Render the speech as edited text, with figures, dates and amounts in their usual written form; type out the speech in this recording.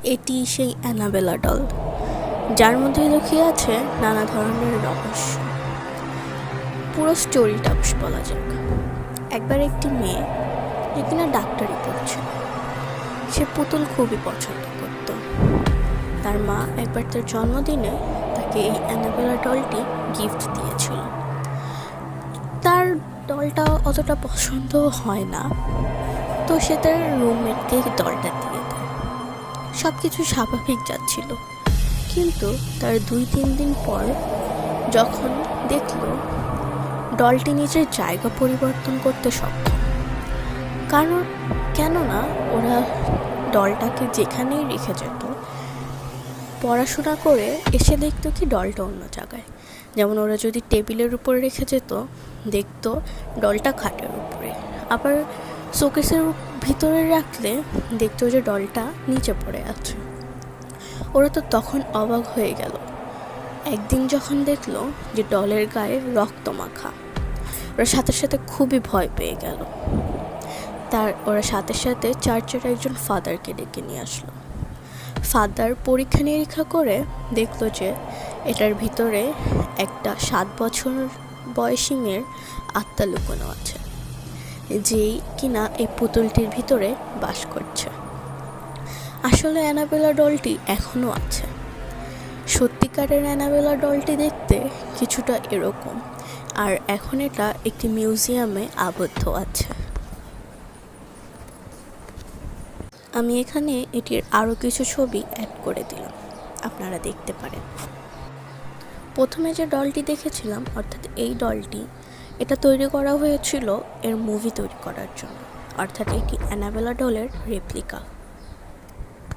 এটি সেই Annabella doll, যার মধ্যে লুকিয়ে আছে নানা ধরনের রহস্য। পুরো স্টোরিটা বলা যাক। একবার একটি মেয়ে, যে কিনা ডাক্তারি পড়ছে, সে পুতুল খুবই পছন্দ করত। তার মা একবার তার জন্মদিনে তাকে এই অ্যানাবেলা ডলটি গিফট দিয়েছিল। তার ডলটা অতটা পছন্দ হয় না, তো সে তার রুমমেটকে ডলটা দিয়ে দেয়। সব কিছু স্বাভাবিক যাচ্ছিল, কিন্তু তার 2-3 দিন পর যখন দেখল ডলটি নিজের জায়গা পরিবর্তন করতে সক্ষম, কেননা ওরা ডলটাকে যেখানেই রেখে যেত, পড়াশোনা করে এসে দেখতো কি ডলটা অন্য জায়গায়। যেমন ওরা যদি টেবিলের উপরে রেখে যেত, দেখতো ডলটা খাটের উপরে। আবার শোকেসের ভিতরে রাখলে দেখতো যে ডলটা নিচে পড়ে আছে। ওরা তো তখন অবাক হয়ে গেল। একদিন যখন দেখলো যে ডলের গায়ে রক্ত মাখা, ওরা সাথে সাথে খুবই ভয় পেয়ে গেল। ওরা সাথে সাথে চার্চের একজন ফাদারকে ডেকে নিয়ে আসলো। ফাদার পরীক্ষা নিরীক্ষা করে দেখলো যে এটার ভিতরে একটা 7 বছর বয়সী মেয়ের আত্মা লুকোনো আছে, যেই কিনা এই পুতুলটির ভিতরে বাস করছে। আসলে অ্যানাবেলা ডলটি এখনও আছে। সত্যিকারের অ্যানাবেলা ডলটি দেখতে কিছুটা এরকম, আর এখন এটা একটি মিউজিয়ামে আবদ্ধ আছে। আমি এখানে এটির আরও কিছু ছবি অ্যাড করে দিলাম, আপনারা দেখতে পারেন। প্রথমে যে ডলটি দেখেছিলাম, অর্থাৎ এই ডলটি, এটা তৈরি করা হয়েছিল এর মুভি তৈরি করার জন্য, অর্থাৎ এটি অ্যানাবেলা ডলের রেপ্লিকা।